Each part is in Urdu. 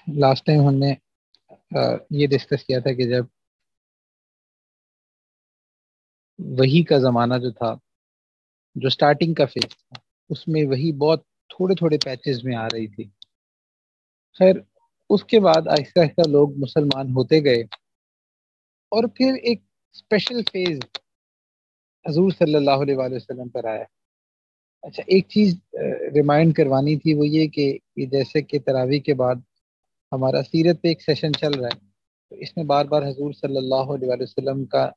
لاسٹ ٹائم ہم نے یہ ڈسکس کیا تھا کہ جب وحی کا زمانہ جو تھا، جو سٹارٹنگ کا فیز تھا، اس میں وحی بہت تھوڑے تھوڑے پیچز میں آ رہی تھی. خیر اس کے بعد آہستہ آہستہ لوگ مسلمان ہوتے گئے، اور پھر ایک اسپیشل فیز حضور صلی اللہ علیہ وآلہ وسلم پر آیا. اچھا، ایک چیز ریمائنڈ کروانی تھی، وہ یہ کہ جیسے کہ تراویح کے بعد ہمارا سیرت پہ ایک سیشن چل رہا ہے، تو اس میں بار بار حضور صلی اللہ علیہ وآلہ وسلم کا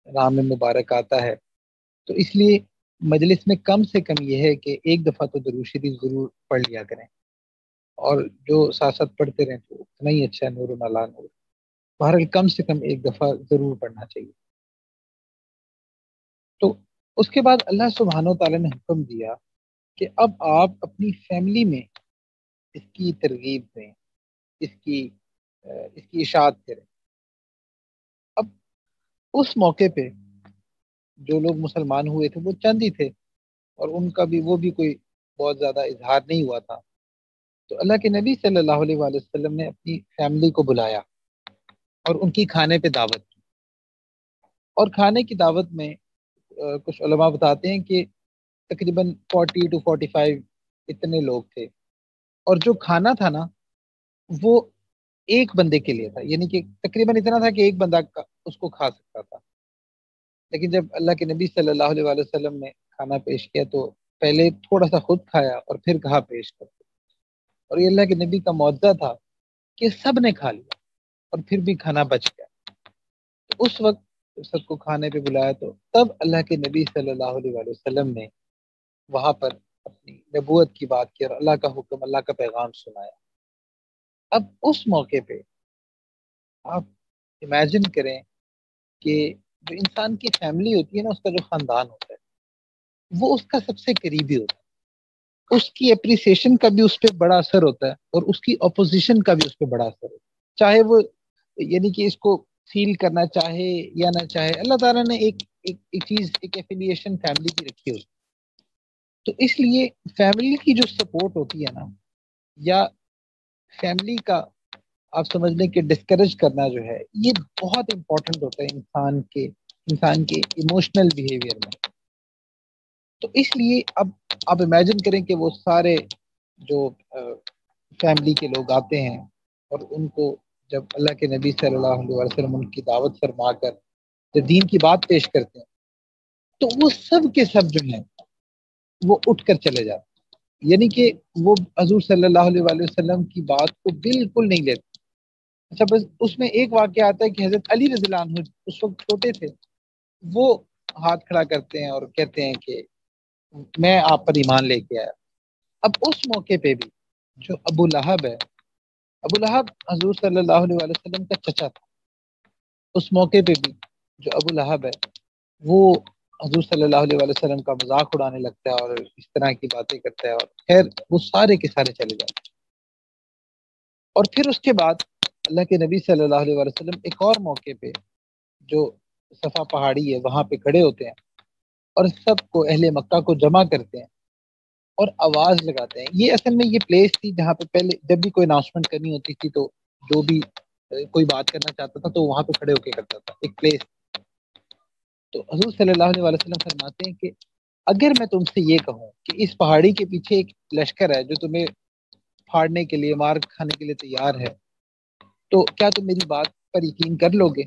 نام مبارک آتا ہے. تو اس لیے مجلس میں کم سے کم یہ ہے کہ ایک دفعہ تو درود شریف ضرور پڑھ لیا کریں، اور جو ساتھ ساتھ پڑھتے رہیں تو اتنا ہی اچھا. نور علی نور. بہرحال کم سے کم ایک دفعہ ضرور پڑھنا چاہیے. تو اس کے بعد اللہ سبحانہ و تعالیٰ نے حکم دیا کہ اب آپ اپنی فیملی میں اس کی ترغیب دیں، اس کی اشاعت کریں. اب اس موقع پہ جو لوگ مسلمان ہوئے تھے وہ چند ہی تھے، اور ان کا بھی وہ بھی کوئی بہت زیادہ اظہار نہیں ہوا تھا. تو اللہ کے نبی صلی اللہ علیہ وآلہ وسلم نے اپنی فیملی کو بلایا اور ان کی کھانے پہ دعوت کی. اور کھانے کی دعوت میں کچھ علماء بتاتے ہیں کہ تقریباً 40 to 45 اتنے لوگ تھے، اور جو کھانا تھا نا وہ ایک بندے کے لیے تھا، یعنی کہ تقریباً اتنا تھا کہ ایک بندہ اس کو کھا سکتا تھا. لیکن جب اللہ کے نبی صلی اللہ علیہ وآلہ وسلم نے کھانا پیش کیا تو پہلے تھوڑا سا خود کھایا اور پھر کہا پیش کر. اور یہ اللہ کے نبی کا معجزہ تھا کہ سب نے کھا لیا اور پھر بھی کھانا بچ گیا. تو اس وقت سب کو کھانے پہ بلایا تو تب اللہ کے نبی صلی اللہ علیہ وآلہ وسلم نے وہاں پر اپنی نبوت کی بات کی اور اللہ کا حکم، اللہ کا پیغام سنایا. اب اس موقع پہ آپ امیجن کریں کہ جو انسان کی فیملی ہوتی ہے نا، اس کا جو خاندان ہوتا ہے وہ اس کا سب سے قریبی ہوتا ہے. اس کی اپریسیشن کا بھی اس پہ بڑا اثر ہوتا ہے، اور اس کی اپوزیشن کا بھی اس پہ بڑا اثر ہوتا ہے. چاہے وہ یعنی کہ اس کو فیل کرنا چاہے یا نہ چاہے، اللہ تعالیٰ نے ایک چیز، ایک ایفیلیشن فیملی کی رکھی ہوتی. تو اس لیے فیملی کی جو سپورٹ ہوتی ہے نا، یا فیملی کا آپ سمجھ لیں کہ ڈسکریج کرنا جو ہے، یہ بہت امپورٹنٹ ہوتا ہے انسان کے ایموشنل بیہیویئر میں. تو اس لیے اب آپ امیجن کریں کہ وہ سارے جو فیملی کے لوگ آتے ہیں اور ان کو جب اللہ کے نبی صلی اللہ علیہ وسلم ان کی دعوت فرما کر جب دین کی بات پیش کرتے ہیں تو وہ سب کے سب جو ہیں وہ اٹھ کر چلے جاتے ہیں. یعنی کہ وہ حضور صلی اللہ علیہ وآلہ وسلم کی بات کو بالکل نہیں لیتے. اچھا، بس اس میں ایک واقعہ آتا ہے کہ حضرت علی رضی اللہ عنہ اس وقت چھوٹے تھے، وہ ہاتھ کھڑا کرتے ہیں اور کہتے ہیں کہ میں آپ پر ایمان لے کے آیا. اب اس موقع پہ بھی جو ابو لہب ہے، ابو لہب حضور صلی اللہ علیہ وآلہ وسلم کا چچا تھا. اس موقع پہ بھی جو ابو لہب ہے وہ حضور صلی اللہ علیہ وآلہ وسلم کا مذاق اڑانے لگتا ہے اور اس طرح کی باتیں کرتا ہے، اور خیر وہ سارے کے سارے چلے جاتے ہیں. اور پھر اس کے بعد اللہ کے نبی صلی اللہ علیہ وآلہ وسلم ایک اور موقع پہ جو صفا پہاڑی ہے وہاں پہ کھڑے ہوتے ہیں اور سب کو، اہل مکہ کو جمع کرتے ہیں اور آواز لگاتے ہیں. یہ اصل میں یہ پلیس تھی جہاں پہ پہلے جب بھی کوئی اناؤنسمنٹ کرنی ہوتی تھی تو جو بھی کوئی بات کرنا چاہتا تھا تو وہاں پہ کھڑے ہو کے کرتا تھا، ایک پلیس. تو حضور صلی اللہ علیہ وآلہ وسلم فرماتے ہیں کہ اگر میں تم سے یہ کہوں کہ اس پہاڑی کے پیچھے ایک لشکر ہے جو تمہیں پھاڑنے کے لیے، مار کھانے کے لیے تیار ہے، تو کیا تم میری بات پر یقین کر لو گے؟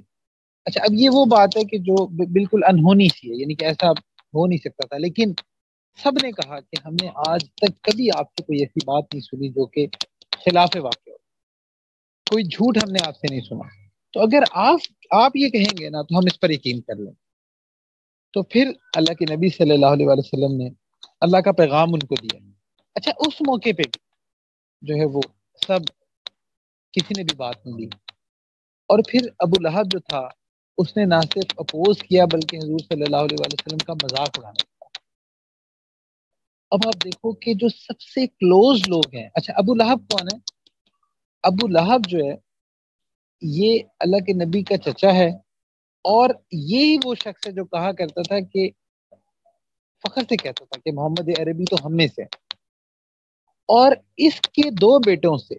اچھا، اب یہ وہ بات ہے کہ جو بالکل انہونی سی ہے، یعنی کہ ایسا ہو نہیں سکتا تھا، لیکن سب نے کہا کہ ہم نے آج تک کبھی آپ سے کوئی ایسی بات نہیں سنی جو کہ خلاف واقع ہو، کوئی جھوٹ ہم نے آپ سے نہیں سنا. تو اگر آپ یہ کہیں گے نا تو ہم اس پر یقین کر لیں. تو پھر اللہ کے نبی صلی اللہ علیہ وآلہ وسلم نے اللہ کا پیغام ان کو دیا. اچھا، اس موقع پہ بھی جو ہے وہ سب، کسی نے بھی بات نہیں دی. اور پھر ابو لہب جو تھا اس نے نہ صرف اپوز کیا بلکہ حضور صلی اللہ علیہ وآلہ وسلم کا مذاق اڑانے لگا. اب آپ دیکھو کہ جو سب سے کلوز لوگ ہیں، اچھا ابو لہب کون ہے؟ ابو لہب جو ہے یہ اللہ کے نبی کا چچا ہے، اور یہی وہ شخص ہے جو کہا کرتا تھا کہ فخر سے کہتا تھا کہ محمد عربی تو ہم میں سے. اور اس کے دو بیٹوں سے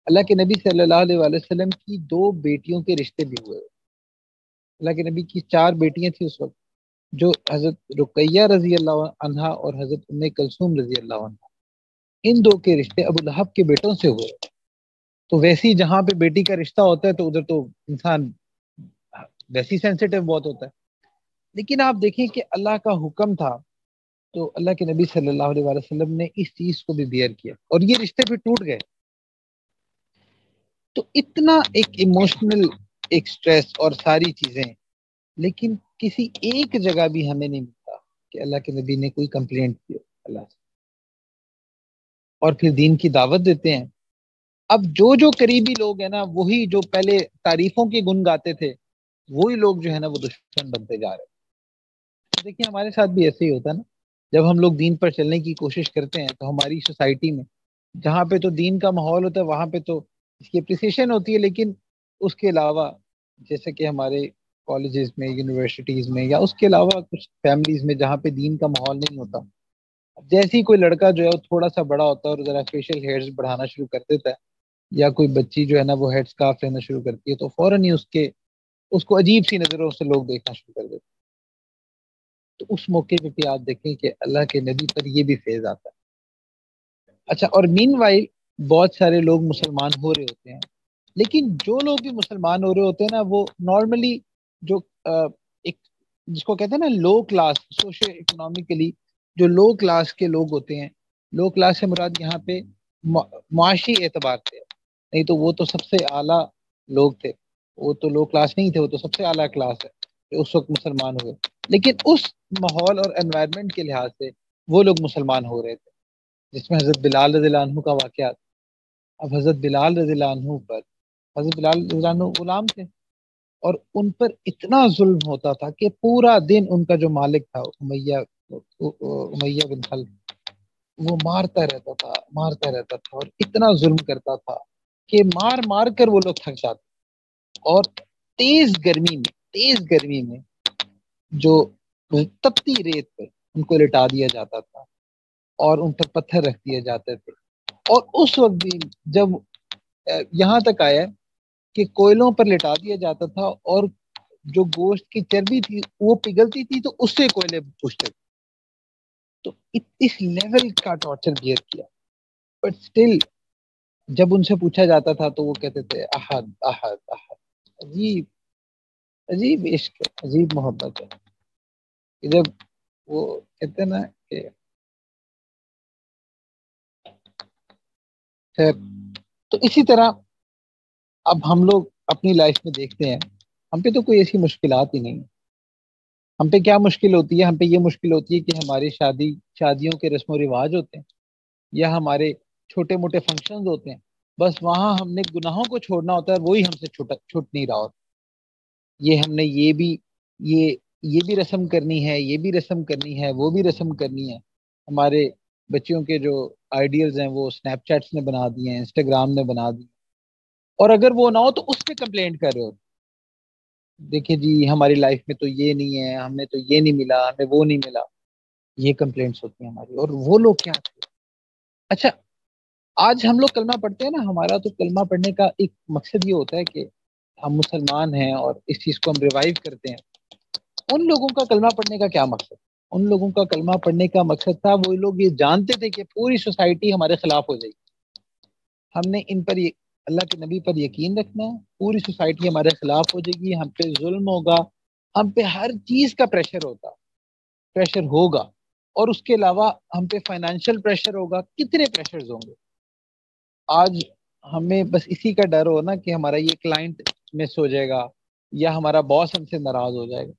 اللہ کے نبی صلی اللہ علیہ وآلہ وسلم کی 2 بیٹیوں کے رشتے بھی ہوئے. اللہ کے نبی کی 4 بیٹیاں تھیں اس وقت، جو حضرت رقیہ رضی اللہ عنہا اور حضرت ام کلثوم رضی اللہ عنہا، ان 2 کے رشتے ابو لہب کے بیٹوں سے ہوئے. تو ویسی جہاں پہ بیٹی کا رشتہ ہوتا ہے تو ادھر تو انسان ویسی سینسیٹیو بہت ہوتا ہے. لیکن آپ دیکھیں کہ اللہ کا حکم تھا تو اللہ کے نبی صلی اللہ علیہ وآلہ وسلم نے اس چیز کو بھی بیئر کیا اور یہ رشتے پھر ٹوٹ گئے. تو اتنا ایک ایموشنل ایک سٹریس اور ساری چیزیں، لیکن کسی ایک جگہ بھی ہمیں نہیں ملتا کہ اللہ کے نبی نے کوئی کمپلینٹ کی اللہ سے، اور پھر دین کی دعوت دیتے ہیں. اب جو قریبی لوگ ہیں نا، وہی جو پہلے تعریفوں کے گن گاتے تھے، وہی لوگ جو ہے نا وہ دشمن بنتے جا رہے ہیں. دیکھیں ہمارے ساتھ بھی ایسے ہی ہوتا ہے نا، جب ہم لوگ دین پر چلنے کی کوشش کرتے ہیں تو ہماری سوسائٹی میں جہاں پہ تو دین کا ماحول ہوتا ہے وہاں پہ تو اس کی اپریسیشن ہوتی ہے، لیکن اس کے علاوہ جیسے کہ ہمارے کالجز میں، یونیورسٹیز میں، یا اس کے علاوہ کچھ فیملیز میں جہاں پہ دین کا ماحول نہیں ہوتا، جیسے ہی کوئی لڑکا جو ہے وہ تھوڑا سا بڑا ہوتا ہے اور ذرا فیشیل ہیئرز بڑھانا شروع کر دیتا ہے، یا کوئی بچی جو ہے نا وہ ہیڈ سکارف لینا شروع کرتی ہے، تو فوراً ہی اس کو عجیب سی نظروں سے لوگ دیکھنا شروع کر دیتے ہیں. تو اس موقع پہ بھی آپ دیکھیں کہ اللہ کے نبی پر یہ بھی فیض آتا ہے. اچھا، اور مین وائل بہت سارے لوگ مسلمان ہو رہے ہوتے ہیں، لیکن جو لوگ بھی مسلمان ہو رہے ہوتے ہیں نا، وہ نارملی جو ایک جس کو کہتے ہیں نا لو کلاس، سوشل اکنامکلی جو لو کلاس کے لوگ ہوتے ہیں، لو کلاس سے مراد یہاں پہ معاشی اعتبار سے، نہیں تو وہ تو سب سے اعلیٰ لوگ تھے، وہ تو لو کلاس نہیں تھے، وہ تو سب سے اعلیٰ کلاس ہے کہ اس وقت مسلمان ہوئے. لیکن اس ماحول اور انوائرمنٹ کے لحاظ سے وہ لوگ مسلمان ہو رہے تھے، جس میں حضرت بلال رضی اللہ عنہ کا واقعہ. اب حضرت بلال رضی اللہ عنہ پر، حضرت بلال رضی اللہ عنہ غلام تھے اور ان پر اتنا ظلم ہوتا تھا کہ پورا دن ان کا جو مالک تھا امیہ بن خلف، وہ مارتا رہتا تھا اور اتنا ظلم کرتا تھا کہ مار مار کر وہ لوگ تھک جاتے. اور تیز گرمی میں جو تپتی ریت پہ ان کو لٹا دیا جاتا تھا اور ان پر پتھر رکھ دیے جاتے تھے. اور اس وقت بھی جب یہاں تک آیا کہ کوئلوں پر لٹا دیا جاتا تھا اور جو گوشت کی چربی تھی وہ پگھلتی تھی تو اس سے کوئلے پوچھتے تھے. تو اس لیول کا ٹارچر بیئر کیا، بٹ اسٹل جب ان سے پوچھا جاتا تھا تو وہ کہتے تھے احد احد احد. عجیب عجیب عشق ہے، عجیب محبت ہے کہ جب وہ کہتے ہیں نا کہ خیر. تو اسی طرح اب ہم لوگ اپنی لائف میں دیکھتے ہیں، ہم پہ تو کوئی ایسی مشکلات ہی نہیں. ہم پہ کیا مشکل ہوتی ہے؟ ہم پہ یہ مشکل ہوتی ہے کہ ہماری شادیوں کے رسم و رواج ہوتے ہیں، یا ہمارے چھوٹے موٹے فنکشنز ہوتے ہیں، بس وہاں ہم نے گناہوں کو چھوڑنا ہوتا ہے، وہی ہم سے چھوٹ نہیں رہا ہوتا. یہ ہم نے یہ بھی رسم کرنی ہے، یہ بھی رسم کرنی ہے، وہ بھی رسم کرنی ہے. ہمارے بچیوں کے جو آئیڈیلز ہیں وہ اسنیپ چیٹس نے بنا دیے ہیں، انسٹاگرام نے بنا دی، اور اگر وہ نہ ہو تو اس پہ کمپلینٹ کر رہے ہو. دیکھیں جی ہماری لائف میں تو یہ نہیں ہے، ہمیں تو یہ نہیں ملا، ہمیں وہ نہیں ملا. یہ کمپلینٹس ہوتی ہیں ہماری. اور وہ لوگ کیا تھے؟ اچھا، آج ہم لوگ کلمہ پڑھتے ہیں نا، ہمارا تو کلمہ پڑھنے کا ایک مقصد یہ ہوتا ہے کہ ہم مسلمان ہیں اور اس چیز کو ہم ریوائیو کرتے ہیں. ان لوگوں کا کلمہ پڑھنے کا کیا مقصد؟ ان لوگوں کا کلمہ پڑھنے کا مقصد تھا، وہ لوگ یہ جانتے تھے کہ پوری سوسائٹی ہمارے خلاف ہو جائے گی، ہم نے ان پر اللہ کے نبی پر یقین رکھنا ہے، پوری سوسائٹی ہمارے خلاف ہو جائے گی، ہم پہ ظلم ہوگا، ہم پہ ہر چیز کا پریشر ہوگا، اور اس کے علاوہ ہم پہ فائنینشیل پریشر ہوگا. کتنے پریشرز ہوں گے. آج ہمیں بس اسی کا ڈر ہو نا کہ ہمارا یہ کلائنٹ مس ہو جائے گا یا ہمارا باس ہم سے ناراض ہو جائے گا،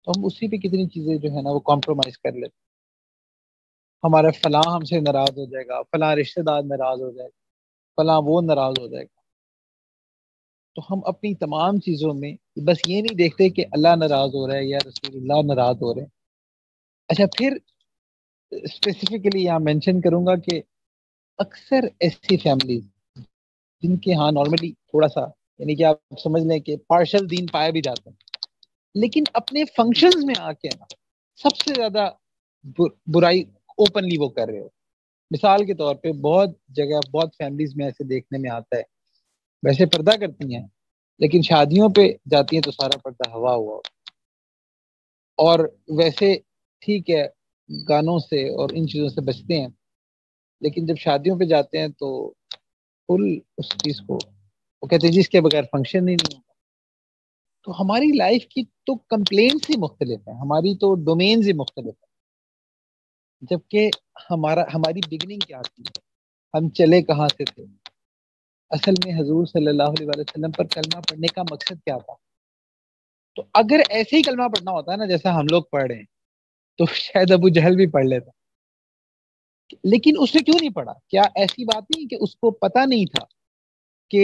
تو ہم اسی پہ کتنی چیزیں جو ہے نا وہ کمپرومائز کر لیتے. ہمارا فلاں ہم سے ناراض ہو جائے گا، فلاں رشتہ دار ناراض ہو جائے گا، فلاں وہ ناراض ہو جائے گا. تو ہم اپنی تمام چیزوں میں بس یہ نہیں دیکھتے کہ اللہ ناراض ہو رہا ہے یا رسول اللہ ناراض ہو رہے ہیں. اچھا، پھر اسپیسیفکلی یہاں مینشن کروں گا کہ اکثر ایسی فیملیز جن کے ہاں نارملی تھوڑا سا یعنی کہ آپ سمجھ لیں کہ پارشل دین پایا بھی جاتا ہے، لیکن اپنے فنکشنز میں آ کے نا سب سے زیادہ برائی اوپنلی وہ کر رہے ہو. مثال کے طور پہ بہت جگہ بہت فیملیز میں ایسے دیکھنے میں آتا ہے ویسے پردہ کرتی ہیں لیکن شادیوں پہ جاتی ہیں تو سارا پردہ ہوا ہوا ہوتا ہے۔ اور ویسے ٹھیک ہے گانوں سے اور ان چیزوں سے بچتے ہیں، لیکن جب شادیوں پہ جاتے ہیں تو فل اس چیز کو وہ کہتے ہیں جس کے بغیر فنکشن ہی نہیں ہوتا۔ تو ہماری لائف کی تو کمپلینٹس ہی مختلف ہیں، ہماری تو ڈومینز ہی مختلف ہیں، جبکہ ہماری بگننگ کیا تھی، ہم چلے کہاں سے تھے، اصل میں حضور صلی اللہ علیہ وسلم پر کلمہ پڑھنے کا مقصد کیا تھا۔ تو اگر ایسے ہی کلمہ پڑھنا ہوتا ہے نا جیسا ہم لوگ پڑھ رہے ہیں تو شاید ابو جہل بھی پڑھ لیتا، لیکن اس نے کیوں نہیں پڑھا؟ کیا ایسی بات نہیں کہ اس کو پتا نہیں تھا کہ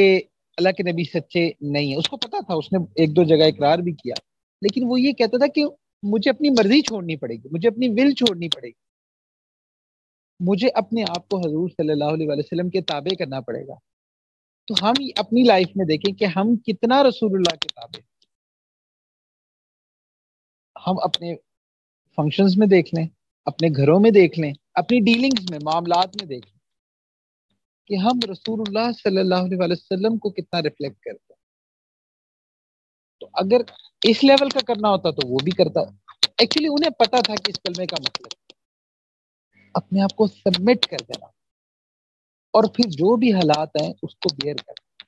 اللہ کے نبی سچے نہیں ہے؟ اس کو پتا تھا، اس نے ایک دو جگہ اقرار بھی کیا، لیکن وہ یہ کہتا تھا کہ مجھے اپنی مرضی چھوڑنی پڑے گی، مجھے اپنی ول چھوڑنی پڑے گی، مجھے اپنے آپ کو حضور صلی اللہ علیہ وسلم کے تابع کرنا پڑے گا۔ تو ہم اپنی لائف میں دیکھیں کہ ہم کتنا رسول اللہ کے تابع، ہم اپنے فنکشنز میں دیکھ لیں، اپنے گھروں میں دیکھ لیں، اپنی ڈیلنگز میں، معاملات میں دیکھ لیں کہ ہم رسول اللہ صلی اللہ علیہ وسلم کو کتنا ریفلیکٹ کرتے ہیں۔ تو اگر اس لیول کا کرنا ہوتا تو وہ بھی کرتا۔ ایکچولی انہیں پتا تھا کہ اس کلمے کا مطلب اپنے آپ کو سبمٹ کر دینا اور پھر جو بھی حالات ہیں اس کو بیئر کرنا۔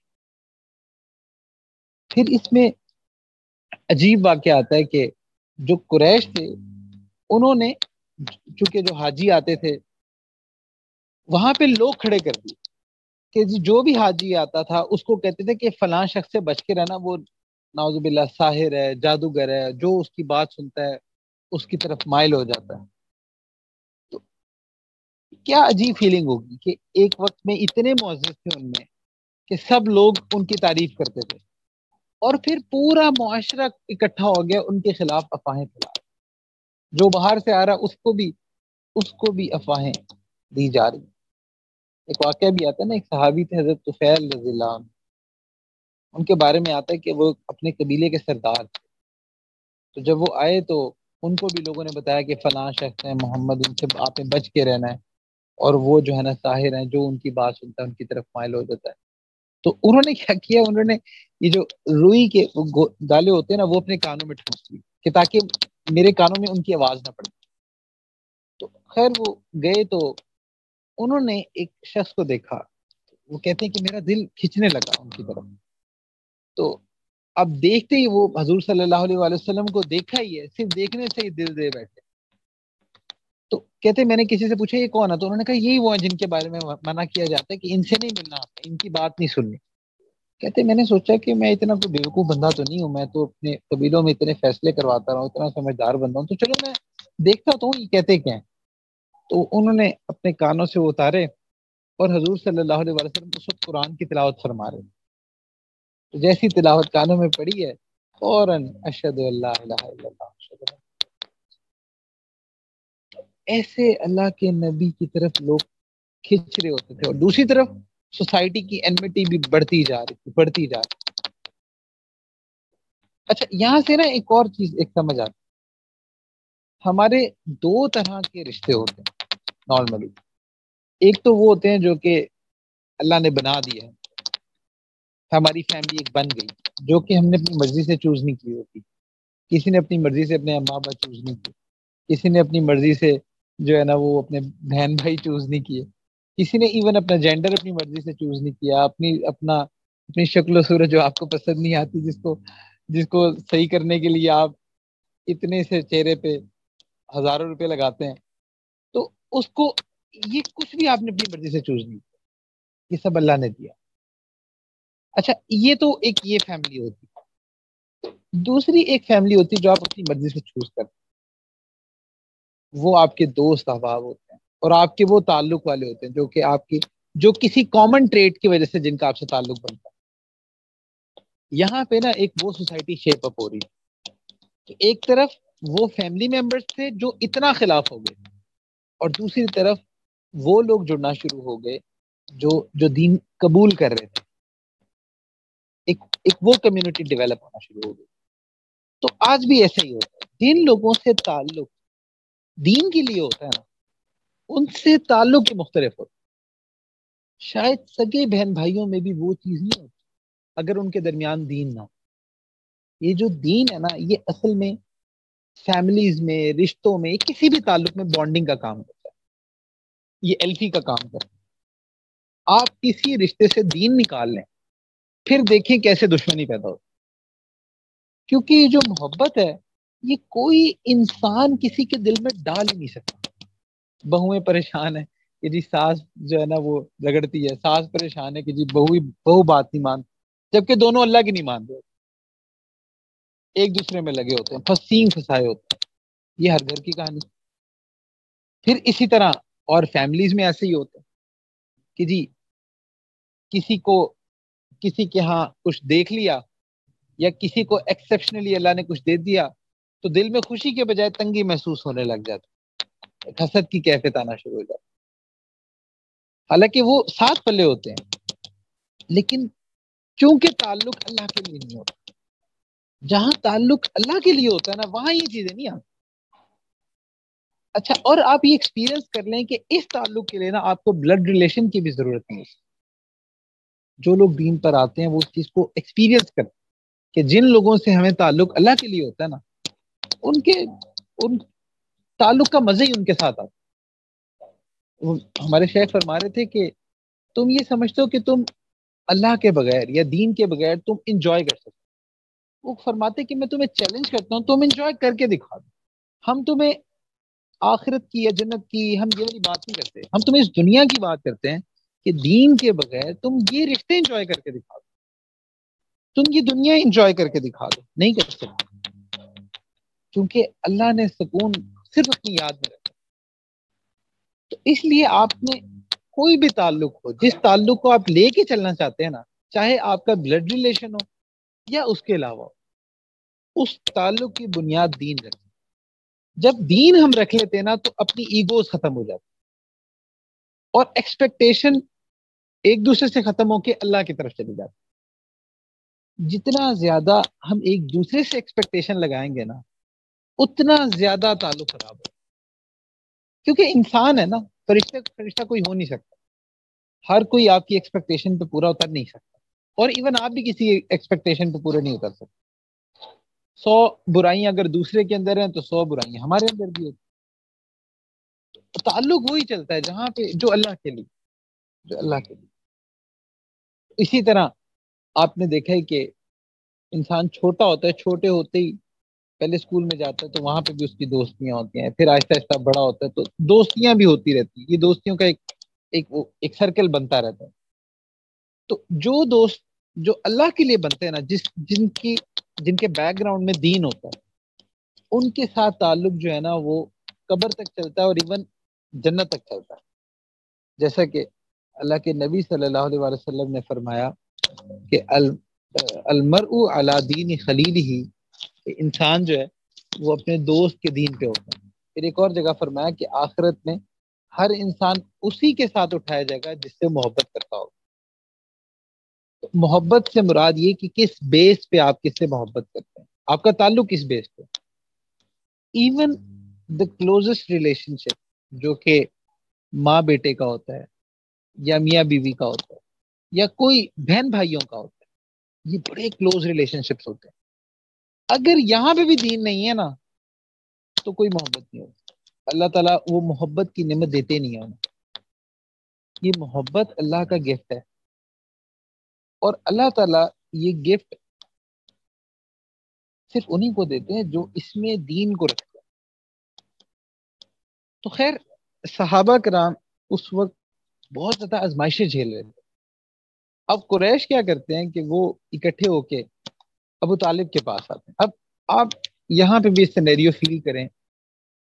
پھر اس میں عجیب واقعہ آتا ہے کہ جو قریش تھے انہوں نے چونکہ جو حاجی آتے تھے وہاں پہ لوگ کھڑے کر دیے کہ جو بھی حاجی آتا تھا اس کو کہتے تھے کہ فلاں شخص سے بچ کے رہنا، وہ نعوذ باللہ ساحر ہے، جادوگر ہے، جو اس کی بات سنتا ہے اس کی طرف مائل ہو جاتا ہے۔ تو کیا عجیب فیلنگ ہوگی کہ ایک وقت میں اتنے معزز تھے ان میں کہ سب لوگ ان کی تعریف کرتے تھے، اور پھر پورا معاشرہ اکٹھا ہو گیا ان کے خلاف افواہیں پھیلا، جو باہر سے آ رہا اس کو بھی افواہیں دی جا رہی۔ ایک واقعہ بھی آتا ہے نا، ایک صحابی تھے حضرت طفیل رضی اللہ عنہ، ان کے بارے میں آتا ہے کہ وہ اپنے قبیلے کے سردار تھے۔ تو جب وہ آئے تو ان کو بھی لوگوں نے بتایا کہ فلاں شخص ہے محمد، ان سے آپ نے بچ کے رہنا ہے، اور وہ جو ہے نا ساحر ہیں، جو ان کی بات سنتا ہے ان کی طرف مائل ہو جاتا ہے۔ تو انہوں نے کیا کیا، انہوں نے یہ جو روئی کے دالے ہوتے ہیں نا وہ اپنے کانوں میں ٹھونس لی کہ تاکہ میرے کانوں میں ان کی آواز نہ پڑے۔ تو خیر وہ گئے تو انہوں نے ایک شخص کو دیکھا، وہ کہتے ہیں کہ میرا دل کھنچنے لگا ان کی طرف۔ تو اب دیکھتے ہی وہ حضور صلی اللہ علیہ وسلم کو دیکھا ہی ہے، صرف دیکھنے سے ہی دل دے بیٹھے۔ تو کہتے میں نے کسی سے پوچھا یہ کون ہے، تو انہوں نے کہا یہی وہ ہیں جن کے بارے میں منع کیا جاتا ہے کہ ان سے نہیں ملنا، ان کی بات نہیں سننی۔ کہتے میں نے سوچا کہ میں اتنا کوئی بیوقوف بندہ تو نہیں ہوں، میں تو اپنے قبیلوں میں اتنے فیصلے کرواتا رہا ہوں، اتنا سمجھدار بندہ ہوں، تو چلو میں دیکھتا تو ہوں یہ کہتے کیا ہیں۔ تو انہوں نے اپنے کانوں سے اتارے اور حضور صلی اللہ علیہ وسلم اس وقت قرآن کی تلاوت فرما رہے، تو جیسی تلاوت کانوں میں پڑی ہے فوراً اشہد اللہ الہ الا اللہ اشہد اللہ۔ ایسے اللہ کے نبی کی طرف لوگ کھنچ رہے ہوتے تھے، اور دوسری طرف سوسائٹی کی انمیٹی بھی بڑھتی جا رہی تھی، بڑھتی جا رہی۔ اچھا یہاں سے نا ایک اور چیز ایک سمجھ آتی، ہمارے دو طرح کے رشتے ہوتے ہیں نارملی۔ ایک تو وہ ہوتے ہیں جو کہ اللہ نے بنا دیا ہے، ہماری فیملی ایک بن گئی، جو کہ ہم نے اپنی مرضی سے چوز نہیں کی ہوتی۔ کسی نے اپنی مرضی سے اپنے ماں باپ چوز نہیں کیے، کسی نے اپنی مرضی سے جو ہے نا وہ اپنے بہن بھائی چوز نہیں کیے، کسی نے ایون اپنا جینڈر اپنی مرضی سے چوز نہیں کیا، اپنی شکل و صورت جو آپ کو پسند نہیں آتی، جس کو صحیح کرنے کے لیے آپ اتنے سے چہرے پہ ہزاروں روپے لگاتے ہیں، تو اس کو یہ کچھ بھی آپ نے اپنی مرضی سے چوز نہیں کیا، یہ سب اللہ نے دیا۔ اچھا یہ تو ایک یہ فیملی ہوتی، دوسری ایک فیملی ہوتی جو آپ اپنی مرضی سے چوز کرتے، وہ آپ کے دوست احباب ہوتے ہیں اور آپ کے وہ تعلق والے ہوتے ہیں جو کہ آپ کی جو کسی کامن ٹریٹ کی وجہ سے جن کا آپ سے تعلق بنتا ہے۔ یہاں پہ نا ایک وہ سوسائٹی شیپ اپ ہو رہی ہے کہ ایک طرف وہ فیملی ممبرس تھے جو اتنا خلاف ہو گئے، اور دوسری طرف وہ لوگ جڑنا شروع ہو گئے جو دین قبول کر رہے تھے، ایک وہ کمیونٹی ڈیولپ ہونا شروع ہو گئی۔ تو آج بھی ایسا ہی ہوتا ہے، جن لوگوں سے تعلق دین کے لیے ہوتا ہے نا ان سے تعلق ہی مختلف ہوتا ہے۔ شاید سگے بہن بھائیوں میں بھی وہ چیز نہیں ہوتی، اگر ان کے درمیان دین نہ ہو. یہ جو دین ہے نا، یہ اصل میں فیملیز میں، رشتوں میں، کسی بھی تعلق میں بانڈنگ کا کام کرتا ہے، یہ ایلفی کا کام کرتا ہے. آپ کسی رشتے سے دین نکال لیں، پھر دیکھیں کیسے دشمنی پیدا ہوتی. کیونکہ یہ جو محبت ہے، یہ کوئی انسان کسی کے دل میں ڈال ہی نہیں سکتا. بہویں پریشان ہے کہ جی ساس جو ہے نا وہ رگڑتی ہے، ساس پریشان ہے کہ جی بہو بات نہیں مانتی، جبکہ دونوں اللہ کی نہیں مانتے، ایک دوسرے میں لگے ہوتے ہیں، پھنسین پھنسائے ہوتے ہیں. یہ ہر گھر کی کہانی. پھر اسی طرح اور فیملیز میں ایسے ہی ہوتے ہیں کہ جی کسی کے ہاں کچھ دیکھ لیا، یا کسی کو ایکسیپشنلی اللہ نے کچھ دے دیا، تو دل میں خوشی کے بجائے تنگی محسوس ہونے لگ جاتی، حسد کی کیفیت آنا شروع ہو جاتی. حالانکہ وہ ساتھ پلے ہوتے ہیں، لیکن چونکہ تعلق اللہ کے لیے نہیں ہوتا. جہاں تعلق اللہ کے لیے ہوتا ہے نا، وہاں یہ چیزیں نہیں آتی. اچھا، اور آپ یہ ایکسپیرینس کر لیں کہ اس تعلق کے لیے نا آپ کو بلڈ ریلیشن کی بھی ضرورت نہیں ہے. جو لوگ دین پر آتے ہیں وہ اس چیز کو ایکسپیرینس کرتے ہیں کہ جن لوگوں سے ہمیں تعلق اللہ کے لیے ہوتا ہے نا، ان تعلق کا مزہ ہی ان کے ساتھ آتا. ہمارے شیخ فرما رہے تھے کہ تم یہ سمجھتے ہو کہ تم اللہ کے بغیر یا دین کے بغیر تم انجوائے کر سکتے. وہ فرماتے کہ میں تمہیں چیلنج کرتا ہوں، تم انجوائے کر کے دکھا دو. ہم تمہیں آخرت کی یا جنت کی ہم یہ والی بات نہیں کرتے، ہم تمہیں اس دنیا کی بات کرتے ہیں کہ دین کے بغیر تم یہ رشتے انجوائے کر کے دکھا دو، تم یہ دنیا انجوائے کر کے دکھا دو. نہیں کر سکتے، کیونکہ اللہ نے سکون صرف اپنی یاد میں رکھا. تو اس لیے آپ نے کوئی بھی تعلق ہو، جس تعلق کو آپ لے کے چلنا چاہتے ہیں نا، چاہے آپ کا بلڈ ریلیشن ہو یا اس کے علاوہ، اس تعلق کی بنیاد دین رکھیں. جب دین ہم رکھ لیتے ہیں نا تو اپنی ایگوز ختم ہو جاتی اور ایکسپیکٹیشن ایک دوسرے سے ختم ہو کے اللہ کی طرف چلی جاتی. جتنا زیادہ ہم ایک دوسرے سے ایکسپیکٹیشن لگائیں گے نا، اتنا زیادہ تعلق خراب ہو. کیونکہ انسان ہے نا، فرشتہ کوئی ہو نہیں سکتا. ہر کوئی آپ کی ایکسپیکٹیشن پہ پورا اتر نہیں سکتا، اور ایون آپ بھی کسی ایکسپیکٹیشن پہ پورے نہیں اتر سکتے. 100 برائیاں اگر دوسرے کے اندر ہیں تو 100 برائیاں ہمارے اندر بھی ہوتی. تعلق وہی چلتا ہے جہاں پہ جو اللہ کے لیے، جو اللہ کے لیے. اسی طرح آپ نے دیکھا ہے کہ انسان چھوٹا ہوتا ہے، چھوٹے ہوتے ہی پہلے اسکول میں جاتا ہے تو وہاں پہ بھی اس کی دوستیاں ہوتی ہیں، پھر آہستہ آہستہ بڑا ہوتا ہے تو دوستیاں بھی ہوتی رہتی ہیں. یہ دوستیوں کا ایک سرکل بنتا رہتا ہے. تو جو دوست جو اللہ کے لیے بنتے ہیں نا، جن کے بیک گراؤنڈ میں دین ہوتا ہے، ان کے ساتھ تعلق جو ہے نا وہ قبر تک چلتا ہے، اور ایون جنت تک چلتا ہے. جیسا کہ اللہ کے نبی صلی اللہ علیہ وسلم نے فرمایا کہ المرء علی دین خلیلہ، کہ انسان جو ہے وہ اپنے دوست کے دین پہ ہوتا ہے. پھر ایک اور جگہ فرمایا کہ آخرت میں ہر انسان اسی کے ساتھ اٹھایا جائے گا جس سے محبت کرتا ہوگا. محبت سے مراد یہ کہ کس بیس پہ آپ کس سے محبت کرتے ہیں، آپ کا تعلق کس بیس پہ. ایون دا کلوزسٹ ریلیشن شپ جو کہ ماں بیٹے کا ہوتا ہے، یا میاں بیوی کا ہوتا ہے، یا کوئی بہن بھائیوں کا ہوتا ہے، یہ بڑے کلوز ریلیشن شپس ہوتے ہیں. اگر یہاں پہ بھی دین نہیں ہے نا تو کوئی محبت نہیں ہوتی. اللہ تعالیٰ وہ محبت کی نعمت دیتے نہیں ہیں انہیں. یہ محبت اللہ کا گفٹ ہے، اور اللہ تعالیٰ یہ گفٹ صرف انہیں کو دیتے ہیں جو اس میں دین کو رکھتے ہیں. تو خیر، صحابہ کرام اس وقت بہت زیادہ آزمائشیں جھیل رہے تھے. اب قریش کیا کرتے ہیں کہ وہ اکٹھے ہو کے ابو طالب کے پاس آتے ہیں. اب آپ یہاں پہ بھی سینیریو فیل کریں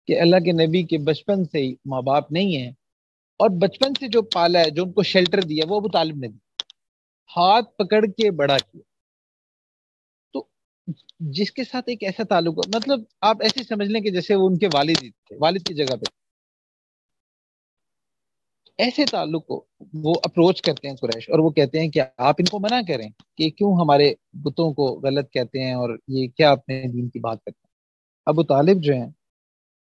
کہ اللہ کے نبی کے بچپن سے ہی ماں باپ نہیں ہیں، اور بچپن سے جو پالا ہے، جو ان کو شیلٹر دیا، وہ ابو طالب نے دیا، ہاتھ پکڑ کے بڑا کیا. تو جس کے ساتھ ایک ایسا تعلق ہو، مطلب آپ ایسے سمجھ لیں کہ جیسے وہ ان کے والد ہی تھے، والد کی جگہ پہ. ایسے تعلق کو وہ اپروچ کرتے ہیں قریش، اور وہ کہتے ہیں کہ آپ ان کو منع کریں کہ کیوں ہمارے بتوں کو غلط کہتے ہیں، اور یہ کیا اپنے دین کی بات کرتے ہیں. ابو طالب جو ہیں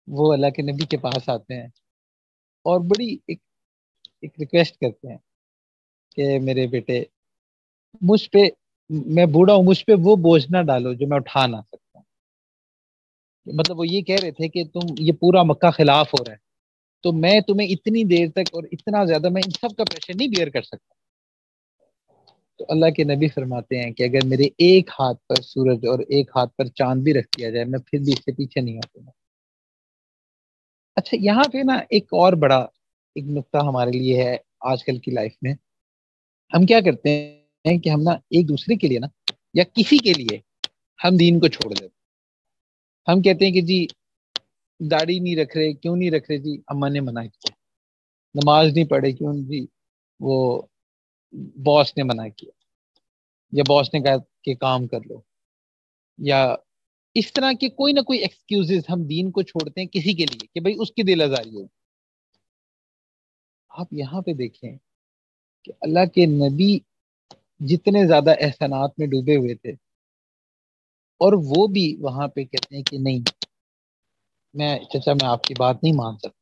وہ اللہ کے نبی کے پاس آتے ہیں اور بڑی ایک ریکویسٹ کرتے ہیں کہ میرے بیٹے، مجھ پہ میں بوڑھا ہوں، مجھ پہ وہ بوجھ نہ ڈالو جو میں اٹھا نہ سکتا ہوں۔ مطلب وہ یہ کہہ رہے تھے کہ تم یہ پورا مکہ خلاف ہو رہا ہے، تو میں تمہیں اتنی دیر تک اور اتنا زیادہ میں ان سب کا پریشر نہیں بیئر کر سکتا۔ تو اللہ کے نبی فرماتے ہیں کہ اگر میرے ایک ہاتھ پر سورج اور ایک ہاتھ پر چاند بھی رکھ دیا جائے، میں پھر بھی اس سے پیچھے نہیں ہٹوں گا۔ اچھا، یہاں پہ نا ایک اور بڑا ایک نقطہ ہمارے لیے ہے آج کل کی لائف میں۔ ہم کیا کرتے ہیں کہ ہم نا ایک دوسرے کے لیے نا یا کسی کے لیے ہم دین کو چھوڑ دیتے۔ ہم کہتے ہیں کہ جی داڑھی نہیں رکھ رہے، کیوں نہیں رکھ رہے؟ جی اما نے منع کیا۔ نماز نہیں پڑھے، کیوں؟ جی وہ باس نے منع کیا، یا باس نے کہا کہ کام کر لو، یا اس طرح کے کوئی نہ کوئی ایکسکیوزز ہم دین کو چھوڑتے ہیں کسی کے لیے کہ بھئی اس کی دل آزاری ہو۔ آپ یہاں پہ دیکھیں کہ اللہ کے نبی جتنے زیادہ احسانات میں ڈوبے ہوئے تھے، اور وہ بھی وہاں پہ کہتے ہیں کہ نہیں، میں چچا میں آپ کی بات نہیں مان سکتا۔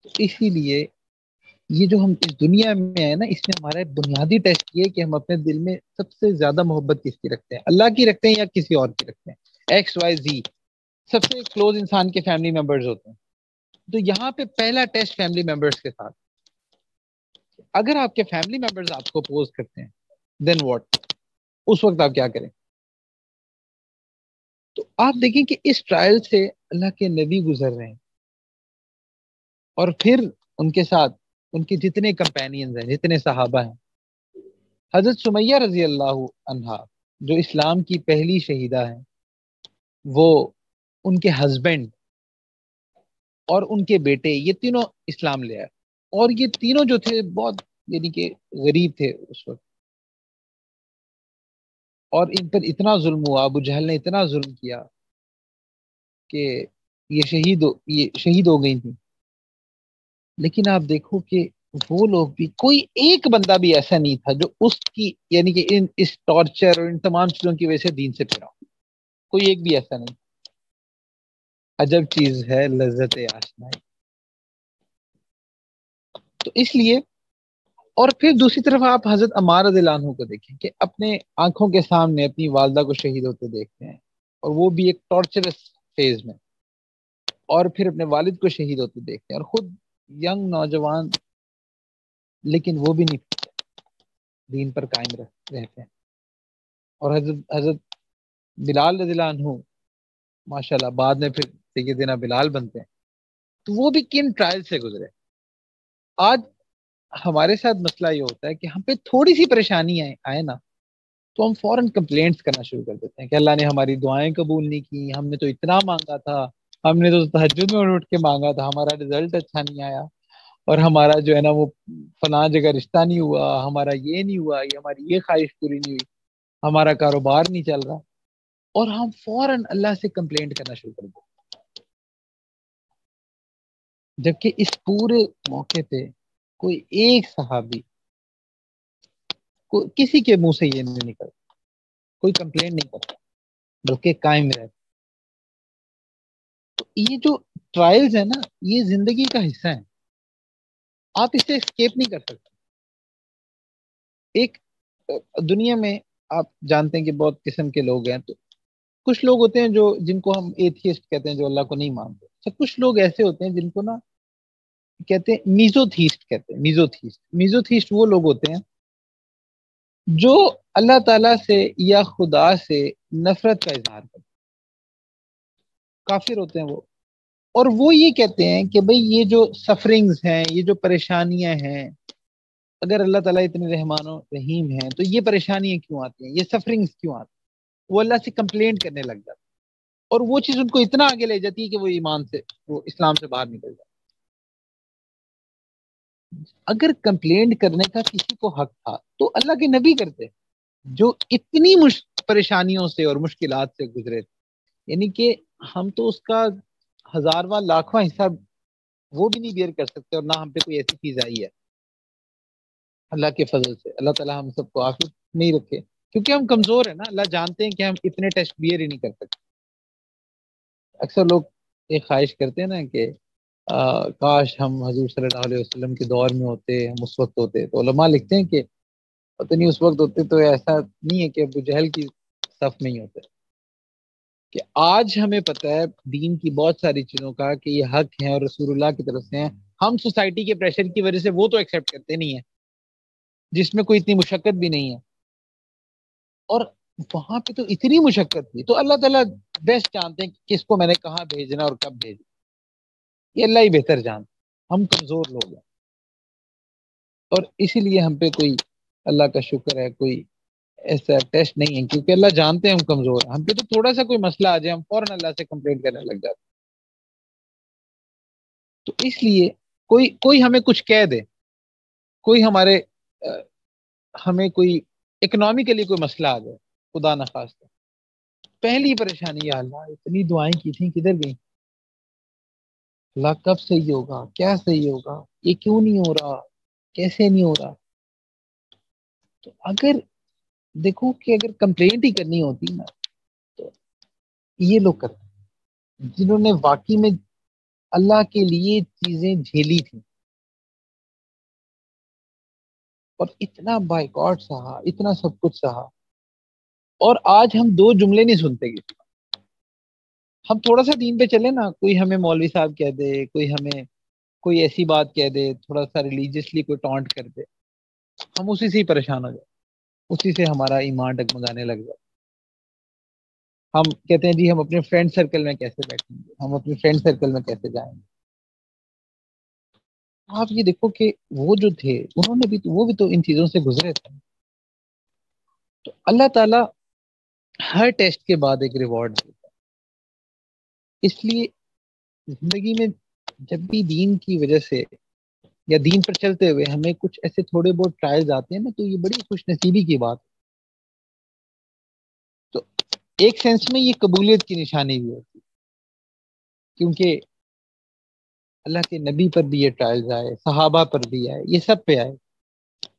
تو اسی لیے یہ جو ہم اس دنیا میں ہے نا، اس میں ہمارا بنیادی ٹیسٹ یہ ہے کہ ہم اپنے دل میں سب سے زیادہ محبت کس کی رکھتے ہیں، اللہ کی رکھتے ہیں یا کسی اور کی رکھتے ہیں؟ ایکس وائی زی سب سے کلوز انسان کے فیملی ممبرز ہوتے ہیں۔ تو یہاں پہ پہلا ٹیسٹ فیملی ممبرز کے ساتھ، اگر آپ کے فیملی ممبرز آپ کو اپوز کرتے ہیں دین واٹ، اس وقت آپ کیا کریں؟ تو آپ دیکھیں کہ اس ٹرائل سے اللہ کے نبی گزر رہے ہیں، اور پھر ان کے ساتھ ان کے جتنے کمپینینز ہیں، جتنے صحابہ ہیں، حضرت سمیہ رضی اللہ عنہا جو اسلام کی پہلی شہیدہ ہیں، وہ ان کے ہسبینڈ اور ان کے بیٹے یہ تینوں اسلام لے آئے، اور یہ تینوں جو تھے بہت یعنی کہ غریب تھے اس وقت، اور ان پر اتنا ظلم ہوا، ابو جہل نے اتنا ظلم کیا کہ یہ شہید ہو گئی تھیں۔ لیکن آپ دیکھو کہ وہ لوگ بھی، کوئی ایک بندہ بھی ایسا نہیں تھا جو اس کی یعنی کہ اس ٹارچر اور ان تمام چیزوں کی وجہ سے دین سے پھرا ہو۔ کوئی ایک بھی ایسا نہیں۔ عجب چیز ہے لذت آشنائی۔ تو اس لیے، اور پھر دوسری طرف آپ حضرت عمار رضی اللہ عنہ کو دیکھیں کہ اپنے آنکھوں کے سامنے اپنی والدہ کو شہید ہوتے دیکھتے ہیں، اور وہ بھی ایک ٹارچرس فیز میں، اور پھر اپنے والد کو شہید ہوتے دیکھتے ہیں، اور خود ینگ نوجوان، لیکن وہ بھی نہیں دین پر قائم رہتے ہیں۔ اور حضرت بلال رضی اللہ عنہ ماشاءاللہ بعد میں پھر سیدنا بلال بنتے ہیں، تو وہ بھی کن ٹرائل سے گزرے۔ آج ہمارے ساتھ مسئلہ یہ ہوتا ہے کہ ہم پہ تھوڑی سی پریشانی آئے نا، تو ہم فوراً کمپلینٹس کرنا شروع کر دیتے ہیں کہ اللہ نے ہماری دعائیں قبول نہیں کی، ہم نے تو اتنا مانگا تھا، ہم نے تو تہجد میں اٹھ کے مانگا تھا، ہمارا رزلٹ اچھا نہیں آیا، اور ہمارا جو ہے نا وہ فلاں جگہ رشتہ نہیں ہوا، ہمارا یہ نہیں ہوا، یہ ہماری یہ خواہش پوری نہیں ہوئی، ہمارا کاروبار نہیں چل رہا، اور ہم فوراً اللہ سے کمپلینٹ کرنا شروع کر دیتے ہیں۔ جبکہ اس پورے موقع پہ کوئی ایک صحابی کسی کے منہ سے یہ نہیں نکلتا، کوئی کمپلین نہیں کرتا، بلکہ قائم رہتا۔ تو یہ جو ٹرائلز ہیں نا، یہ زندگی کا حصہ ہیں، آپ اس سے اسکیپ نہیں کر سکتے۔ ایک دنیا میں آپ جانتے ہیں کہ بہت قسم کے لوگ ہیں، تو کچھ لوگ ہوتے ہیں جن کو ہم ایتھیسٹ کہتے ہیں، جو اللہ کو نہیں مانتے۔ کچھ لوگ ایسے ہوتے ہیں جن کو نا کہتے ہیں میزوتھیسٹ، کہتے ہیں میزوتھیسٹ۔ میزوتھیسٹ وہ لوگ ہوتے ہیں جو اللہ تعالیٰ سے یا خدا سے نفرت کا اظہار کرتے ہیں، کافر ہوتے ہیں وہ، اور وہ یہ کہتے ہیں کہ بھئی یہ جو سفرنگز ہیں، یہ جو پریشانیاں ہیں، اگر اللہ تعالیٰ اتنے رحمان و رحیم ہیں تو یہ پریشانیاں کیوں آتی ہیں، یہ سفرنگز کیوں آتی ہیں؟ وہ اللہ سے کمپلینٹ کرنے لگ جاتے ہیں، اور وہ چیز ان کو اتنا آگے لے جاتی ہے کہ وہ ایمان سے، وہ اسلام سے باہر نکل جاتے ہیں۔ اگر کمپلینٹ کرنے کا کسی کو حق تھا تو اللہ کے نبی کرتے، جو اتنی پریشانیوں سے اور مشکلات سے گزرے تھے، یعنی کہ ہم تو اس کا ہزارواں لاکھواں حصہ وہ بھی نہیں بیئر کر سکتے، اور نہ ہم پہ کوئی ایسی چیز آئی ہے۔ اللہ کے فضل سے اللہ تعالیٰ ہم سب کو عافیت نہیں رکھے، کیونکہ ہم کمزور ہیں نا، اللہ جانتے ہیں کہ ہم اتنے ٹیسٹ بیئر ہی نہیں کر سکتے۔ اکثر لوگ ایک خواہش کرتے ہیں نا کہ کاش ہم حضور صلی اللہ علیہ وسلم کے دور میں ہوتے، ہم اس وقت ہوتے۔ تو علماء لکھتے ہیں کہ پتہ نہیں اس وقت ہوتے تو ایسا نہیں ہے کہ ابو جہل کی صف نہیں ہوتے. کہ آج ہمیں پتہ ہے دین کی بہت ساری چیزوں کا کہ یہ حق ہیں اور رسول اللہ کی طرف سے ہیں. ہم سوسائٹی کے پریشر کی وجہ سے وہ تو ایکسیپٹ کرتے نہیں ہیں جس میں کوئی اتنی مشقت بھی نہیں ہے. اور وہاں پہ تو اتنی مشقت تھی. تو اللہ تعالیٰ بیسٹ جانتے ہیں کہ کس کو میں نے کہاں بھیجنا اور کب بھیجنا. یہ اللہ ہی بہتر جانتے. ہم کمزور لوگ ہیں اور اسی لیے ہم پہ کوئی اللہ کا شکر ہے کوئی ایسا ٹیسٹ نہیں ہے کیونکہ اللہ جانتے ہیں ہم کمزور ہیں. ہم پہ تو تھوڑا سا کوئی مسئلہ آ جائے ہم فوراً اللہ سے کمپلینٹ کرنے لگ جاتے. تو اس لیے کوئی ہمیں کچھ کہہ دے, کوئی ہمیں کوئی اکنامکلی کوئی مسئلہ آ جائے خدا نخواستہ, پہلی پریشانی یا اللہ اتنی دعائیں کی تھیں کدھر گئیں. اللہ کب صحیح ہوگا, کیا صحیح ہوگا, یہ کیوں نہیں ہو رہا, کیسے نہیں ہو رہا. تو اگر دیکھو کہ اگر کمپلینٹ ہی کرنی ہوتی نا تو یہ لوگ کرتے ہیں جنہوں نے واقعی میں اللہ کے لیے چیزیں جھیلی تھیں اور اتنا بائیکاٹ سہا, اتنا سب کچھ سہا. اور آج ہم دو جملے نہیں سنتے گے. ہم تھوڑا سا دین پہ چلے نا, کوئی ہمیں مولوی صاحب کہہ دے, کوئی ہمیں کوئی ایسی بات کہہ دے, تھوڑا سا ریلیجیسلی کوئی ٹانٹ کر دے, ہم اسی سے ہی پریشان ہو جائیں, اسی سے ہمارا ایمان ڈگمگانے لگ جائے. ہم کہتے ہیں جی ہم اپنے فرینڈ سرکل میں کیسے بیٹھیں گے, ہم اپنے فرینڈ سرکل میں کیسے جائیں گے. آپ یہ دیکھو کہ وہ جو تھے انہوں نے بھی وہ بھی تو ان چیزوں سے گزرے تھے. تو اللہ تعالیٰ ہر ٹیسٹ کے بعد ایک ریوارڈ دیتا ہے. اس لیے زندگی میں جب بھی دین کی وجہ سے یا دین پر چلتے ہوئے ہمیں کچھ ایسے تھوڑے بہت ٹرائلز آتے ہیں نا تو یہ بڑی خوش نصیبی کی بات. تو ایک سینس میں یہ قبولیت کی نشانی بھی ہوتی کیونکہ اللہ کے نبی پر بھی یہ ٹرائلز آئے, صحابہ پر بھی آئے, یہ سب پہ آئے.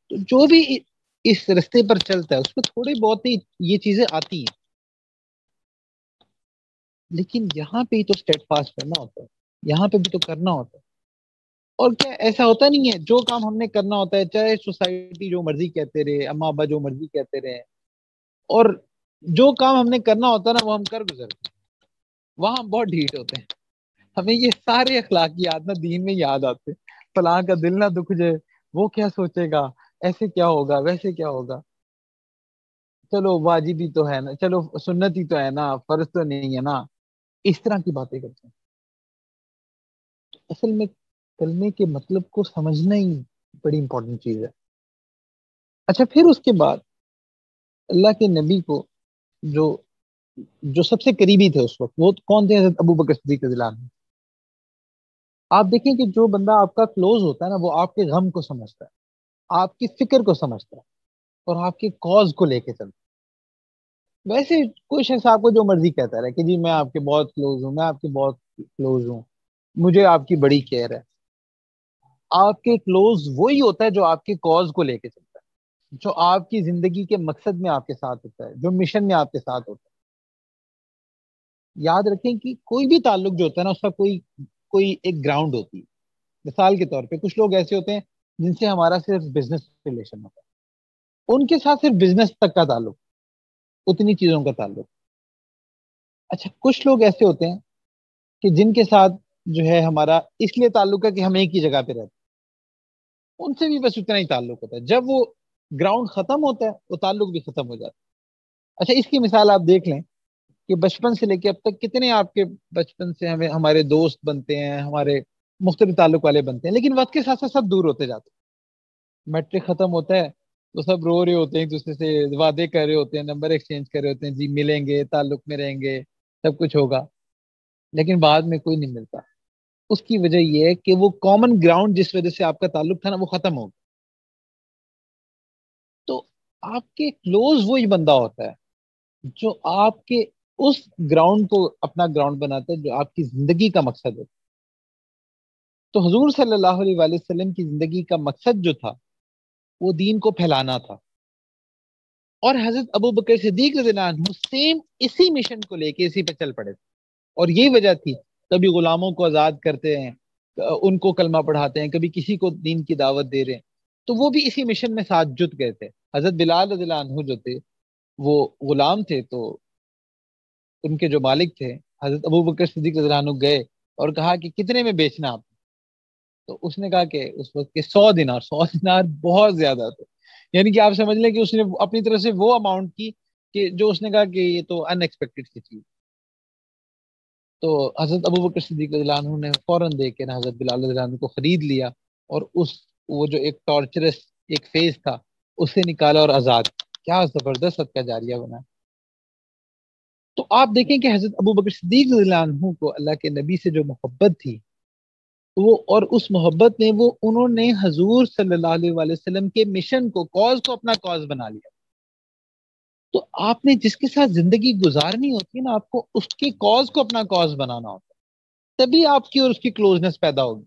تو جو بھی اس رستے پر چلتا ہے اس میں تھوڑی بہت ہی یہ چیزیں آتی ہیں, لیکن یہاں پہ ہی تو اسٹیٹ فاسٹ کرنا ہوتا ہے, یہاں پہ بھی تو کرنا ہوتا ہے. اور کیا ایسا ہوتا نہیں ہے جو کام ہم نے کرنا ہوتا ہے چاہے سوسائٹی جو مرضی کہتے رہے, اما ابا جو مرضی کہتے رہے, اور جو کام ہم نے کرنا ہوتا ہے نا وہ ہم کر گزرتے ہیں, وہاں ہم بہت ڈھیٹ ہوتے ہیں. ہمیں یہ سارے اخلاقیات نا دین میں یاد آتے. فلاں کا دل نہ دکھ جائے, وہ کیا سوچے گا, ایسے کیا ہوگا, ویسے کیا ہوگا. چلو واجب ہی تو ہے نا, چلو سنت ہی تو ہے نا, فرض تو نہیں ہے نا, اس طرح کی باتیں کرتے ہیں. اصل میں کلمے کے مطلب کو سمجھنا ہی بڑی امپورٹنٹ چیز ہے. اچھا پھر اس کے بعد اللہ کے نبی کو جو جو سب سے قریبی تھے اس وقت وہ کون تھے؟ حضرت ابو بکر صدیق رضی اللہ عنہ. آپ دیکھیں کہ جو بندہ آپ کا کلوز ہوتا ہے نا وہ آپ کے غم کو سمجھتا ہے, آپ کی فکر کو سمجھتا ہے اور آپ کے کاز کو لے کے چلتا ہے. ویسے کوئی شخص آپ کو جو مرضی کہتا رہے کہ جی میں آپ کے بہت کلوز ہوں, میں آپ کے بہت کلوز ہوں, مجھے آپ کی بڑی کیئر ہے. آپ کے کلوز وہی ہوتا ہے جو آپ کے کاز کو لے کے چلتا ہے, جو آپ کی زندگی کے مقصد میں آپ کے ساتھ ہوتا ہے, جو مشن میں آپ کے ساتھ ہوتا ہے. یاد رکھیں کہ کوئی بھی تعلق جو ہوتا ہے نا اس کا کوئی کوئی ایک گراؤنڈ ہوتی ہے. مثال کے طور پہ کچھ لوگ ایسے ہوتے ہیں جن سے ہمارا صرف بزنس ریلیشن ہوتا ہے, ان کے ساتھ صرف بزنس تک کا تعلق, اتنی چیزوں کا تعلق. اچھا کچھ لوگ ایسے ہوتے ہیں کہ جن کے ساتھ جو ہے ہمارا اس لیے تعلق ہے کہ ہم ایک ہی جگہ پہ رہتے ہیں, ان سے بھی بس اتنا ہی تعلق ہوتا ہے. جب وہ گراؤنڈ ختم ہوتا ہے وہ تعلق بھی ختم ہو جاتا ہے. اچھا اس کی مثال آپ دیکھ لیں کہ بچپن سے لے کے اب تک کتنے آپ کے بچپن سے ہمیں ہمارے دوست بنتے ہیں, ہمارے مختلف تعلق والے بنتے ہیں, لیکن وقت کے ساتھ ساتھ سب دور ہوتے جاتے ہیں. میٹرک ختم ہوتا ہے تو سب رو رہے ہوتے ہیں, ایک دوسرے سے وعدے کر رہے ہوتے ہیں, نمبر ایکسچینج کر رہے ہوتے ہیں, جی ملیں گے, تعلق میں رہیں گے, سب کچھ ہوگا, لیکن بعد میں کوئی نہیں ملتا. اس کی وجہ یہ ہے کہ وہ کامن گراؤنڈ جس وجہ سے آپ کا تعلق تھا نا وہ ختم ہو گیا. تو آپ کے کلوز وہی بندہ ہوتا ہے جو آپ کے اس گراؤنڈ کو اپنا گراؤنڈ بناتا ہے جو آپ کی زندگی کا مقصد ہے. تو حضور صلی اللہ علیہ وآلہ وسلم کی زندگی کا مقصد جو تھا وہ دین کو پھیلانا تھا, اور حضرت ابو بکر صدیق رضی اللہ عنہ سیم اسی مشن کو لے کے اسی پہ چل پڑے تھے. اور یہی وجہ تھی کبھی غلاموں کو آزاد کرتے ہیں, ان کو کلمہ پڑھاتے ہیں, کبھی کسی کو دین کی دعوت دے رہے ہیں, تو وہ بھی اسی مشن میں ساتھ جت گئے تھے. حضرت بلال رضی اللہ عنہ جو تھے وہ غلام تھے، تو ان کے جو مالک تھے حضرت ابو بکر صدیق رضی اللہ عنہ گئے اور کہا کہ کتنے میں بیچنا آپ؟ تو اس نے کہا کہ اس وقت کے 100 دینار، 100 دینار بہت زیادہ تھے، یعنی کہ آپ سمجھ لیں کہ اس نے اپنی طرف سے وہ اماؤنٹ کی کہ جو اس نے کہا کہ یہ تو ان ایکسپیکٹڈ سی چیز۔ تو حضرت ابو بکر صدیق رضی اللہ عنہ نے فوراً دے کے نا حضرت بلال رضی اللہ عنہ کو خرید لیا، اور وہ جو ایک ٹارچرس ایک فیز تھا اسے نکالا اور آزاد کیا۔ کیا زبردست صدقہ جاریہ بنا۔ تو آپ دیکھیں کہ حضرت ابو بکر صدیق رضی اللہ عنہ کو اللہ کے نبی سے جو محبت تھی، وہ اور اس محبت میں انہوں نے حضور صلی اللہ علیہ وآلہ وسلم کے مشن کو، کاز کو اپنا کاز بنا لیا۔ تو آپ نے جس کے ساتھ زندگی گزارنی ہوتی ہے نا، آپ کو اس کے کاز کو اپنا کاز بنانا ہوتا ہے، تبھی آپ کی اور اس کی کلوزنس پیدا ہوگی۔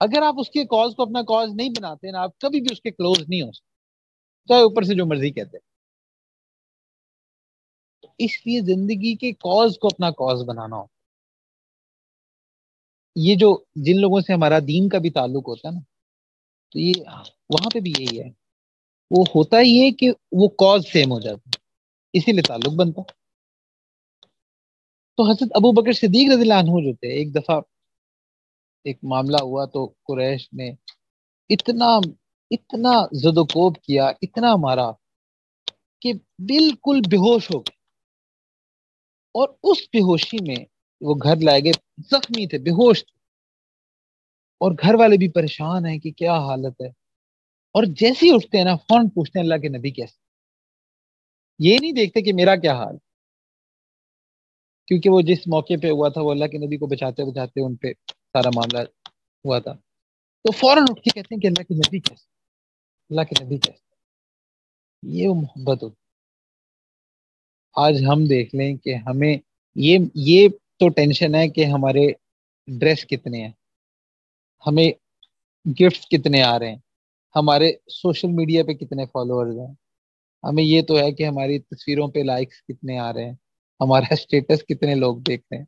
اگر آپ اس کے کاز کو اپنا کاز نہیں بناتے نا، آپ کبھی بھی اس کے کلوز نہیں ہو سکتے، چاہے اوپر سے جو مرضی کہتے ہیں۔ تو اس لیے زندگی کے کاز کو اپنا کاز بنانا ہوتا ہے۔ یہ جو جن لوگوں سے ہمارا دین کا بھی تعلق ہوتا ہے نا، تو یہ وہاں پہ بھی یہی ہے، وہ ہوتا ہی ہے کہ وہ کاز سیم ہو جاتا ہے، اسی لیے تعلق بنتا ہے۔ تو حضرت ابو بکر صدیق رضی اللہ عنہ جو تھے، ایک دفعہ ایک معاملہ ہوا تو قریش نے اتنا اتنا زد و کوب کیا، اتنا مارا کہ بالکل بے ہوش ہو گئے، اور اس بے ہوشی میں وہ گھر لائے گئے، زخمی تھے، بے ہوش تھے، اور گھر والے بھی پریشان ہیں کہ کیا حالت ہے، اور جیسے ہی اٹھتے ہیں نا فون پوچھتے ہیں اللہ کے نبی کیسے، یہ نہیں دیکھتے کہ میرا کیا حال، کیونکہ وہ جس موقع پہ ہوا تھا وہ اللہ کے نبی کو بچاتے بچاتے ان پہ سارا معاملہ ہوا تھا۔ تو فوراً اٹھ کے کہتے ہیں کہ اللہ کے نبی کیسے، اللہ کے نبی کیسے، یہ وہ محبت ہوتی۔ آج ہم دیکھ لیں کہ ہمیں یہ تو ٹینشن ہے کہ ہمارے ڈریس کتنے ہیں، ہمیں گفٹ کتنے آ رہے ہیں، ہمارے سوشل میڈیا پہ کتنے فالوورز ہیں، ہمیں یہ تو ہے کہ ہماری تصویروں پہ لائکس کتنے آ رہے ہیں، ہمارا اسٹیٹس کتنے لوگ دیکھ رہے ہیں،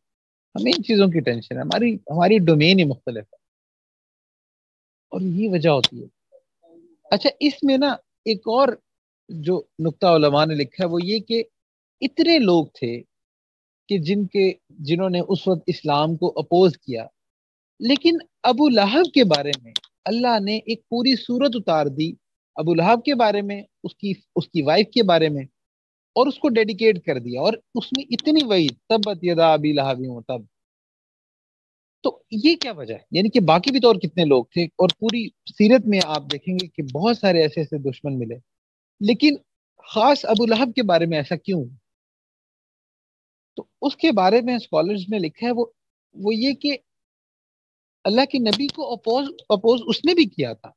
ہمیں ان چیزوں کی ٹینشن ہے، ہماری ڈومین ہی مختلف ہے، اور یہ وجہ ہوتی ہے۔ اچھا، اس میں نا ایک اور جو نقطہ علماء نے لکھا ہے وہ یہ کہ اتنے لوگ تھے کہ جنہوں نے اس وقت اسلام کو اپوز کیا، لیکن ابو لہب کے بارے میں اللہ نے ایک پوری سورت اتار دی، ابو لہب کے بارے میں، اس کی وائف کے بارے میں، اور اس کو ڈیڈیکیٹ کر دیا، اور اس میں اتنی وعید، تبت یدا ابی لہب تب۔ تو یہ کیا وجہ ہے؟ یعنی کہ باقی بھی تو اور کتنے لوگ تھے، اور پوری سیرت میں آپ دیکھیں گے کہ بہت سارے ایسے ایسے دشمن ملے، لیکن خاص ابو لہب کے بارے میں ایسا کیوں؟ تو اس کے بارے میں اسکالرز نے لکھا ہے وہ یہ کہ اللہ کے نبی کو اپوز اس نے بھی کیا تھا،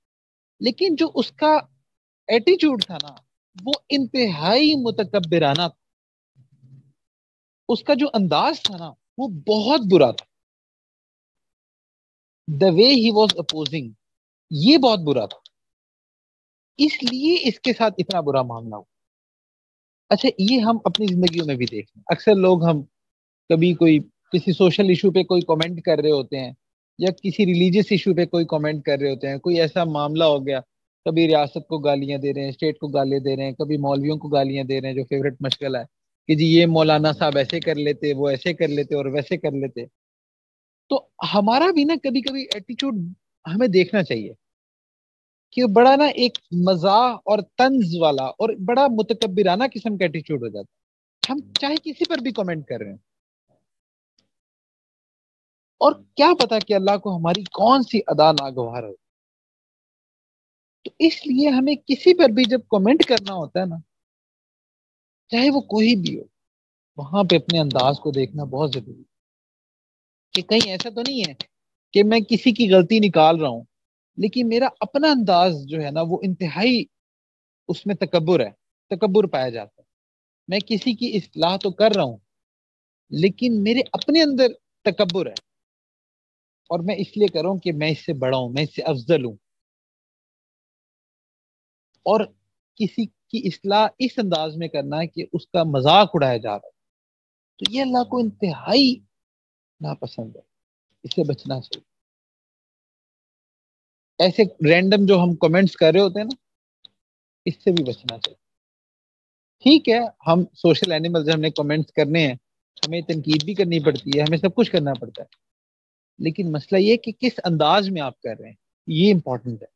لیکن جو اس کا ایٹیچیوڈ تھا نا، وہ انتہائی متکبرانہ تھا، اس کا جو انداز تھا نا وہ بہت برا تھا، the way he was opposing، یہ بہت برا تھا، اس لیے اس کے ساتھ اتنا برا معاملہ ہوا۔ اچھا، یہ ہم اپنی زندگیوں میں بھی دیکھ لیں، اکثر لوگ ہم کبھی کسی سوشل ایشو پہ کوئی کامنٹ کر رہے ہوتے ہیں، یا کسی ریلیجیس ایشو پہ کوئی کامنٹ کر رہے ہوتے ہیں، کوئی ایسا معاملہ ہو گیا، کبھی ریاست کو گالیاں دے رہے ہیں، اسٹیٹ کو گالیاں دے رہے ہیں، کبھی مولویوں کو گالیاں دے رہے ہیں، جو فیوریٹ مشغلہ ہے کہ جی یہ مولانا صاحب ایسے کر لیتے، وہ ایسے کر لیتے اور ویسے کر لیتے۔ تو ہمارا بھی نا کبھی کبھی ایٹیچیوڈ ہمیں دیکھنا چاہیے کہ بڑا نا ایک مزاح اور طنز والا اور بڑا متکبرانہ قسم کا ایٹیچیوڈ ہو جاتا ہے، ہم چاہے کسی پر بھی کامنٹ کر رہے ہیں، اور کیا پتا کہ اللہ کو ہماری کون سی ادا ناگوار ہو۔ تو اس لیے ہمیں کسی پر بھی جب کامنٹ کرنا ہوتا ہے نا، چاہے وہ کوئی بھی ہو، وہاں پہ اپنے انداز کو دیکھنا بہت ضروری ہے، کہ کہیں ایسا تو نہیں ہے کہ میں کسی کی غلطی نکال رہا ہوں، لیکن میرا اپنا انداز جو ہے نا وہ انتہائی، اس میں تکبر ہے، تکبر پایا جاتا ہے، میں کسی کی اصلاح تو کر رہا ہوں لیکن میرے اپنے اندر تکبر ہے، اور میں اس لیے کر رہا ہوں کہ میں اس سے بڑا ہوں، میں اس سے افضل ہوں، اور کسی کی اصلاح اس انداز میں کرنا ہے کہ اس کا مذاق اڑایا جا رہا ہے، تو یہ اللہ کو انتہائی ناپسند ہے، اس سے بچنا چاہیے۔ ایسے رینڈم جو ہم کمنٹس کر رہے ہوتے ہیں نا، اس سے بھی بچنا چاہیے. ٹھیک ہے ہم سوشل اینیملز، ہم نے کمنٹس کرنے ہیں، ہمیں تنقید بھی کرنی پڑتی ہے، ہمیں سب کچھ کرنا پڑتا ہے، لیکن مسئلہ یہ کہ کس انداز میں آپ کر رہے ہیں یہ امپورٹنٹ ہے،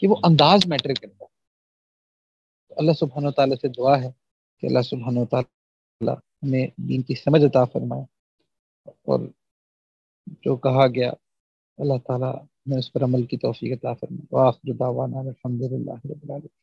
کہ وہ انداز میٹر کرتا ہے. اللہ سبحانہ و تعالیٰ سے دعا ہے کہ اللہ سبحانہ و تعالیٰ ہمیں دین کی سمجھ عطا فرمائے، اور جو کہا گیا اللہ تعالیٰ ہمیں اس پر عمل کی توفیق عطا فرمائے. وآخر دعوانا الحمد للہ رب العالمین.